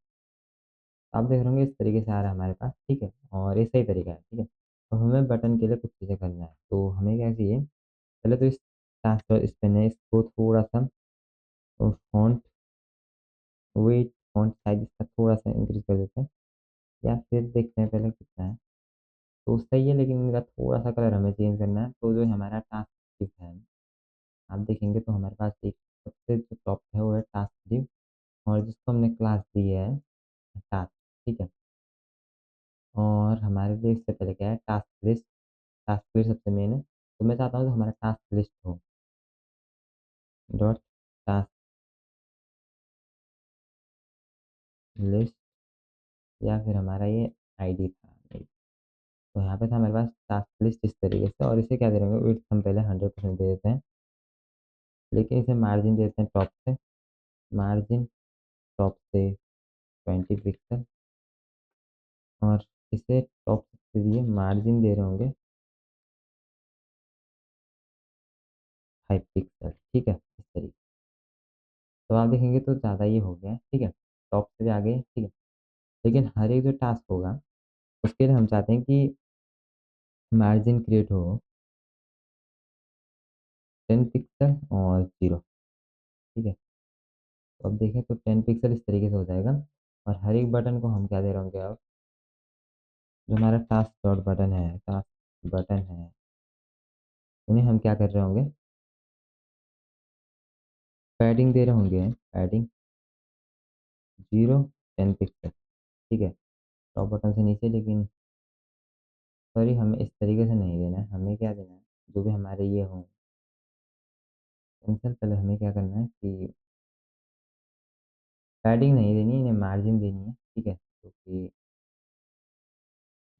आप देख रहे होंगे इस तरीके से आ रहा है हमारे पास, ठीक है। और ये सही तरीका है, ठीक है। तो हमें बटन के लिए कुछ चीज़ें करना है, तो हमें क्या चाहिए, पहले तो इस टास्क इस पे ने इसको थोड़ा सा फॉन्ट वेट, फॉन्ट साइज इसका थोड़ा सा इंक्रीज कर देते हैं, या फिर देखते हैं पहले कितना है। तो सही है, लेकिन इनका थोड़ा सा कलर हमें चेंज करना है। तो जो हमारा टास्क है, आप देखेंगे तो हमारे पास एक सबसे जो टॉप है वो है टास्क div, और जिसको हमने क्लास दी है टास्क, ठीक है। और हमारे लिए इससे पहले क्या है, टास्क लिस्ट। टास्क लिस्ट सबसे मेन है, तो मैं चाहता हूँ कि हमारा टास्क लिस्ट हो, डॉट टास्क लिस्ट, या फिर हमारा ये आईडी था नहीं। तो यहाँ पे था हमारे पास टास्क लिस्ट इस तरीके से, और इसे क्या दे देंगे, विड्थ हम पहले 100% दे देते हैं, लेकिन इसे मार्जिन देते हैं टॉप से, मार्जिन टॉप से 20 पिक्सल, और इसे टॉप से दिए मार्जिन दे रहे होंगे 5 पिक्सल, ठीक है, इस तरीके। तो आप देखेंगे तो ज़्यादा ये हो गया है, ठीक है, टॉप से भी आ गए, ठीक है। लेकिन हर एक जो टास्क होगा उसके लिए हम चाहते हैं कि मार्जिन क्रिएट हो 10 पिक्सल और 0, ठीक है। तो अब देखें तो 10 पिक्सल इस तरीके से हो जाएगा। और हर एक बटन को हम क्या दे रहे होंगे, अब जो हमारा टास्क डॉट बटन है, टास्क बटन है, उन्हें हम क्या कर रहे होंगे, पैडिंग दे रहे होंगे, पैडिंग 0 10 पिक्सल, ठीक है, टॉप बटन से नीचे। लेकिन सॉरी, हमें इस तरीके से नहीं देना है, हमें क्या देना है, जो भी हमारे ये हों पहले हमें क्या करना है कि पैडिंग नहीं देनी है, इन्हें मार्जिन देनी है, ठीक है। क्योंकि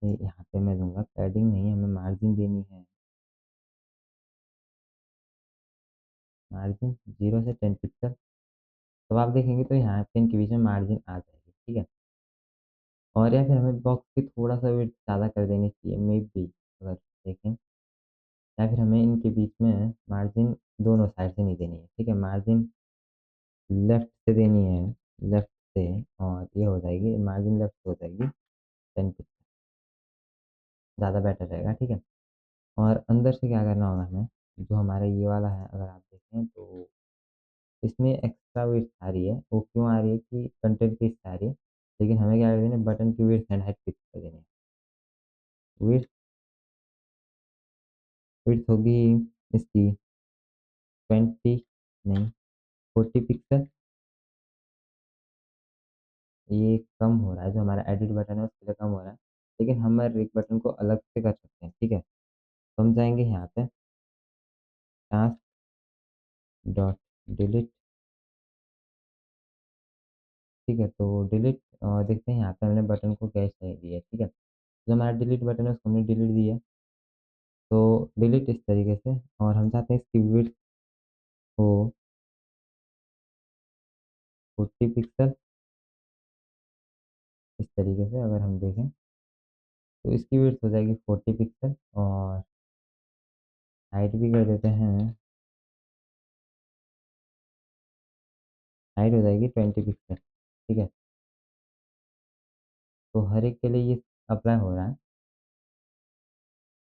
यहाँ पे मैं दूंगा पैडिंग नहीं, हमें मार्जिन देनी है, मार्जिन 0 से 10 पिक्सल। तो आप देखेंगे तो यहाँ पे इनके बीच में मार्जिन आ जाएगी, ठीक है। और या फिर हमें बॉक्स की थोड़ा सा वेट ज़्यादा कर देनी चाहिए मे बी, अगर देखें, या फिर हमें इनके बीच में मार्जिन दोनों साइड से नहीं देनी है, ठीक है। मार्जिन लेफ्ट से देनी है, लेफ्ट से, और ये हो जाएगी मार्जिन लेफ्ट से हो जाएगी 10 पिक्सल, ज़्यादा बेटर रहेगा, ठीक है। और अंदर से क्या करना होगा हमें, जो हमारा ये वाला है अगर आप देखें तो इसमें एक्स्ट्रा विड्थ आ रही है। वो क्यों आ रही है कि कंटेंट की आ रही है, लेकिन हमें क्या कर देना है, बटन की विड्थ एंड हाइट फिक्स कर देनी है। विड्थ विड्थ होगी इसकी 20, नहीं, 40 पिक्सल। ये कम हो रहा है, जो हमारा एडिट बटन है उसके लिए कम हो रहा है, लेकिन हम एक बटन को अलग से कर सकते हैं, ठीक है। तो हम जाएंगे यहाँ पे टास्क डॉट डिलीट, ठीक है। तो डिलीट, देखते हैं यहाँ पे हमने बटन को कैसे नहीं दिया, ठीक है। जो हमारा डिलीट बटन है उसको हमने डिलीट दिया, तो डिलीट इस तरीके से। और हम चाहते हैं इसकी विड्थ को 40 पिक्सल, इस तरीके से अगर हम देखें तो इसकी विड्थ हो जाएगी 40 पिक्सल, और हाइट भी कर देते हैं, हाइट हो जाएगी 20 पिक्सल। ठीक है, तो हर एक के लिए ये अप्लाई हो रहा है।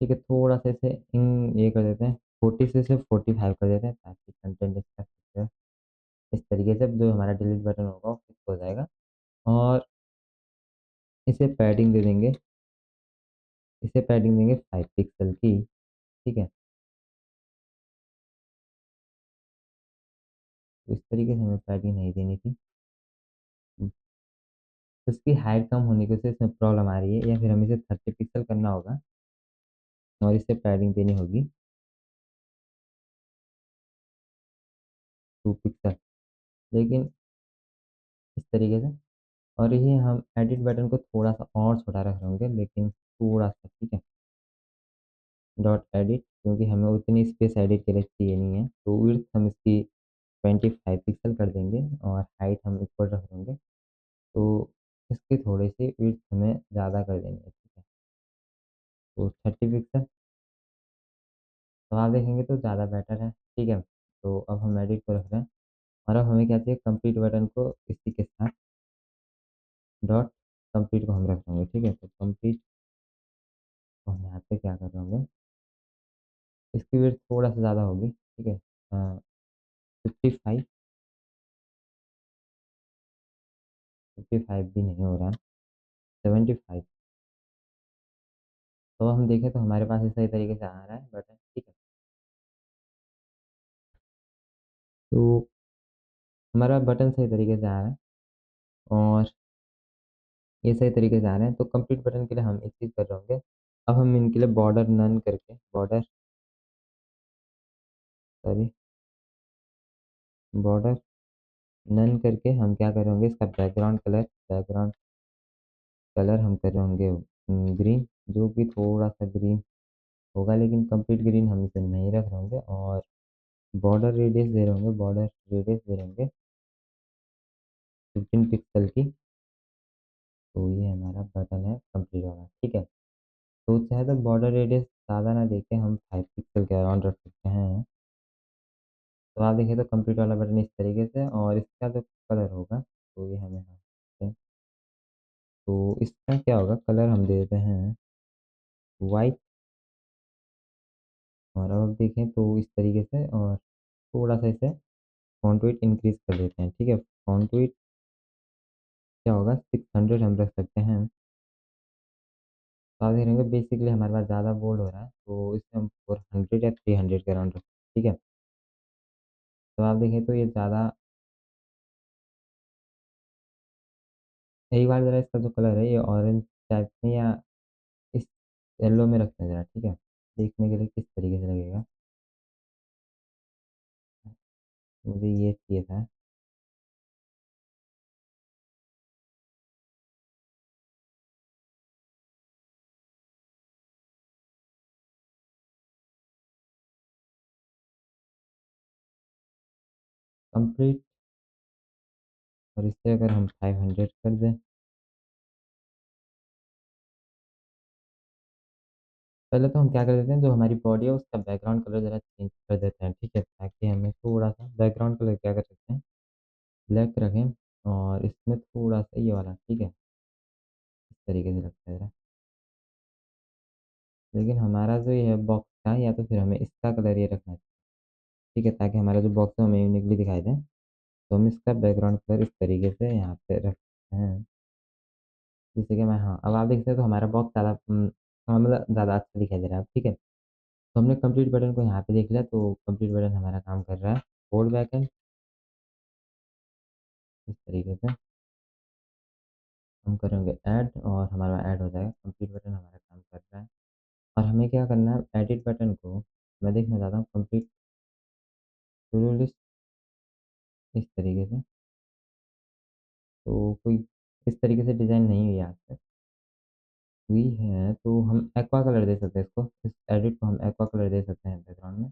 ठीक है, थोड़ा सा इसे इन ये कर देते हैं, 40 से सिर्फ 45 कर देते हैं ताकि कंटेंट इसका ठीक रहे। इस तरीके से जो हमारा डिलीट बटन होगा वो फिक्स हो जाएगा। और इसे पैडिंग दे देंगे, इसे पैडिंग देंगे 5 पिक्सल की। ठीक है, तो इस तरीके से हमें पैडिंग नहीं देनी थी। तो इसकी हाइट कम होने की वजह से इसमें प्रॉब्लम आ रही है, या फिर हमें इसे 30 पिक्सल करना होगा और इसे पैडिंग देनी होगी 2 पिक्सल, लेकिन इस तरीके से। और ये हम एडिट बटन को थोड़ा सा और छोटा रख रहे होंगे, लेकिन थोड़ा सा, ठीक है, डॉट एडिट, क्योंकि हमें उतनी स्पेस एडिट के लिए चाहिए नहीं है। तो विड्थ हम इसकी 25 पिक्सल कर देंगे और हाइट हम इक्वल रख देंगे। तो इसकी थोड़ी सी विड्थ हमें ज़्यादा कर देंगे, ठीक है, तो 30 पिक्सल। तो आप देखेंगे तो ज़्यादा बेटर है। ठीक है, तो अब हम एडिट को रख रहे हैं, और अब हमें क्या चाहिए, कंप्लीट बटन को इसी के साथ डॉट कंप्लीट को हम रख देंगे। ठीक है, तो कंप्लीट को हम यहाँ पे क्या कर रहे होंगे, इसकी विड्थ थोड़ा सा ज़्यादा होगी। ठीक है, 55, 55 भी नहीं हो रहा, 75। तो हम देखें तो हमारे पास इस सही तरीके से आ रहा है बटन। ठीक है, तो हमारा बटन सही तरीके से आ रहा है और ये सही तरीके से आ रहे हैं। तो कंप्लीट बटन के लिए हम एक चीज़ कर रहे होंगे, अब हम इनके लिए बॉर्डर नन करके, बॉर्डर, सॉरी, बॉर्डर नन करके हम क्या कर रहे होंगे, इसका बैकग्राउंड कलर हम कर रहे होंगे ग्रीन, जो कि थोड़ा सा ग्रीन होगा, लेकिन कंप्लीट ग्रीन हम इसे नहीं रख रहे होंगे। और बॉर्डर रेडियस दे रहे होंगे, बॉर्डर रेडियस दे रहे होंगे 15 पिक्सल की। तो ये हमारा बटन है कंप्लीट वाला। ठीक है, तो चाहे तो बॉर्डर रेडियस ज़्यादा ना देके हम 5 पिक्सल के अराउंड रख सकते हैं। तो आप देखिए तो कंप्लीट वाला बटन इस तरीके से, और इसका जो कलर होगा तो ये हमें यहाँ पे- तो इसका क्या होगा, कलर हम दे देते हैं वाइट। और अब देखें तो इस तरीके से, और थोड़ा सा इसे फॉन्ट वेट इंक्रीज कर देते हैं। ठीक है, फॉन्ट वेट क्या होगा, 600 हम रख सकते हैं। तो आप देख रहे होंगे बेसिकली हमारे पास ज़्यादा बोल्ड हो रहा है, तो इसे हम 400 या 300 के अराउंड रखते हैं। ठीक है, तो आप देखें तो ये ज़्यादा, एक बार ज़रा इसका जो कलर है ये ऑरेंज टाइप में या इस येलो में रखते हैं ज़रा। ठीक है, देखने के लिए किस तरीके से लगेगा, मुझे ये चाहिए था। कंप्लीट, और इससे अगर हम 500 कर दें, पहले तो हम क्या कर देते हैं, जो हमारी बॉडी है उसका बैकग्राउंड कलर ज़रा चेंज कर देते हैं। ठीक है, ताकि हमें थोड़ा सा बैकग्राउंड कलर क्या कर सकते हैं, ब्लैक रखें, और इसमें थोड़ा सा ये वाला, ठीक है, इस तरीके से लगता है ज़रा। लेकिन हमारा जो ये है बॉक्स का, या तो फिर हमें इसका कलर ये रखना चाहिए। ठीक है, ताकि हमारा जो बॉक्स है हमें यूनिकली दिखाई दे। तो हम इसका बैकग्राउंड कलर इस तरीके से यहाँ पे रखते हैं, जैसे कि मैं, हाँ, अब आप देख सकते हो तो हमारा बॉक्स ज़्यादा मतलब ज़्यादा अच्छा दिखाई दे रहा है। ठीक है, तो हमने कंप्लीट बटन को यहाँ पे देख लिया, तो कंप्लीट बटन हमारा काम कर रहा है। फोल्ड बैकएंड इस तरीके से हम करेंगे ऐड, और हमारा ऐड हो जाएगा, कंप्लीट बटन हमारा काम कर रहा है। और हमें क्या करना है, एडिट बटन को मैं देखना चाहता हूँ कंप्लीट टू डू लिस्ट इस तरीके से। तो कोई इस तरीके से डिज़ाइन नहीं हुई आज तक, हुई है तो हम एक्वा कलर दे सकते हैं इसको, इस एडिट को हम एक्वा कलर दे सकते हैं बैकग्राउंड में।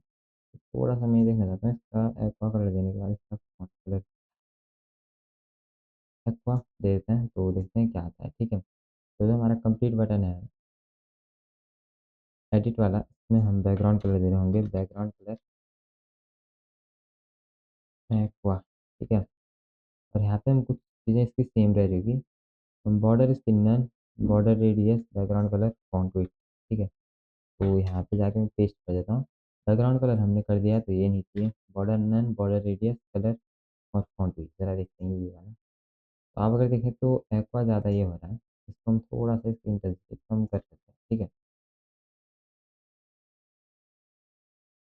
थोड़ा-सा मैं ये देखना चाहता हूँ इसका एक्वा कलर देने के बाद इसका फ़ॉन्ट कलर एक्वा दे देते हैं, तो देखते हैं क्या आता है, ठीक है? तो जो हमारा कंप्लीट बटन है एडिट वाला, इसमें हम बैकग्राउंड कलर दे रहे होंगे, बैकग्राउंड कलर एक्वा, ठीक है? और यहाँ पे हम कुछ चीज़ें इसकी सेम रह जाएगी। बॉर्डर इसकी none, border radius, background colour, font weight, ठीक है? तो यहाँ पे जाके मैं पेस्ट कर देता हूँ। बैकग्राउंड कलर हमने कर दिया तो ये नहीं चाहिए। Border none, border radius, colour और फ़ॉन्ट वेट ज़रा देखते हैं ये वाला। तो आप अगर देखें तो एक्वा ज़्यादा ये हो रहा है। इसको हम थोड़ा-सा इसकी इंटेंसिटी कम कर सकते हैं, ठीक है?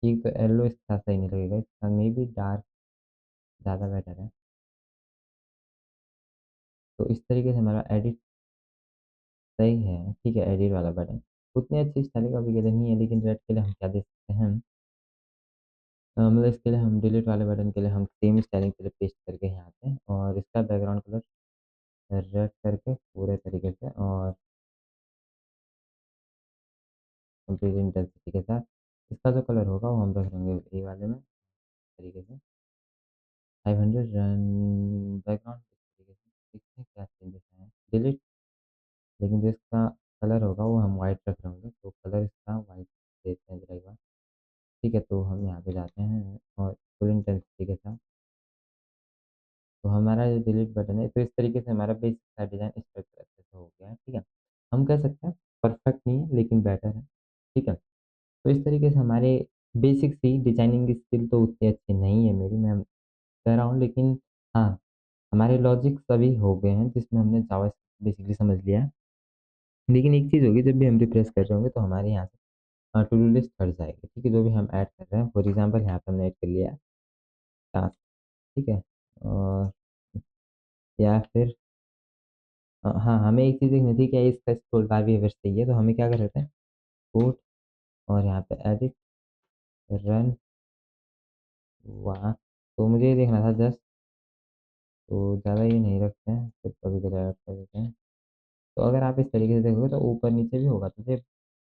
एक तो येलो इसका सही नहीं लगेगा, इसका मेबी डार्क ज़्यादा बेटर है। तो इस तरीके से हमारा एडिट सही है, ठीक है, एडिट वाला बटन। उतनी अच्छी स्टाइलिंग अभी के लिए नहीं है, लेकिन रेड के लिए हम क्या दे सकते हैं, मतलब इसके लिए हम डिलीट वाले बटन के लिए हम सेम स्टाइलिंग के लिए पेस्ट करके यहाँ पे और इसका बैकग्राउंड कलर रेड करके पूरे तरीके से और कंप्लीट इंटेंसिटी के साथ इसका जो कलर होगा वो हम रख देंगे ए वाले में तरीके से 500 रन बैकग्राउंड तरीके से देखते हैं क्या चेंजेस हैं डिलीट। लेकिन जो इसका कलर होगा वो हम वाइट रख रहे होंगे, तो कलर इसका वाइट देते हैं जरा एक बार, ठीक है? तो हम यहाँ पे जाते हैं और फुल इंटेंसिटी के साथ तो हमारा जो डिलीट बटन है, तो इस तरीके से हमारा बेसिक सा डिज़ाइन इस तरह से हो गया है, ठीक है? हम कह सकते हैं परफेक्ट नहीं है लेकिन बेटर है, ठीक है? तो इस तरीके से हमारे बेसिक सी डिज़ाइनिंग स्किल तो उतनी अच्छी नहीं है मेरी, मैं कह रहा हूँ, लेकिन हाँ, हमारे लॉजिक सभी हो गए हैं जिसमें हमने जावास्क्रिप्ट बेसिकली समझ लिया है। लेकिन एक चीज़ होगी, जब भी हम रिफ्रेश कर रहे होंगे तो हमारे यहाँ से टू डू लिस्ट हट जाएगी, ठीक है? जो भी हम ऐड कर रहे हैं, फॉर एग्ज़ाम्पल यहाँ पे हमने ऐड कर लिया टास्क, ठीक है? और या फिर हाँ, हमें एक चीज़ देखनी थी, क्या इसका स्क्रॉल बार भी अगर चाहिए तो हमें क्या कर सकते हैं, कोड और यहाँ पे एडिट, रन, वहाँ तो मुझे ये देखना था जस्ट, तो ज़्यादा ये नहीं रखते हैं, सिर्फ कभी-कभार ऐड कर देते हैं। तो अगर आप इस तरीके से देखोगे तो ऊपर-नीचे भी होगा तो ये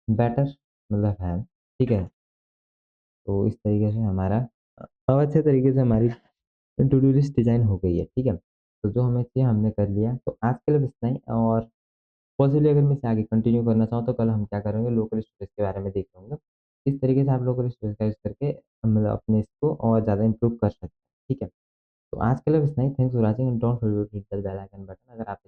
बेटर मतलब है, ठीक है? तो इस तरीके से हमारा अब अच्छे तरीके से हमारी टू डू लिस्ट डिज़ाइन हो गई है, ठीक है? तो जो हमें चाहिए हमने कर लिया, तो आज के लिए बस इतना ही और पॉसिबली अगर मैं इसे आगे कंटिन्यू करना चाहूँ तो कल हम क्या करेंगे, लोकल स्टोरेज के बारे में देख लूँगा। इस तरीके से आप लोकल स्टोरेज का यूज़ करके मतलब अपने इसको और ज़्यादा इम्प्रूव कर सकते हैं, ठीक है? तो आज के लिए बस इतना ही। Thanks for watching and don't forget to hit the bell icon button अगर आप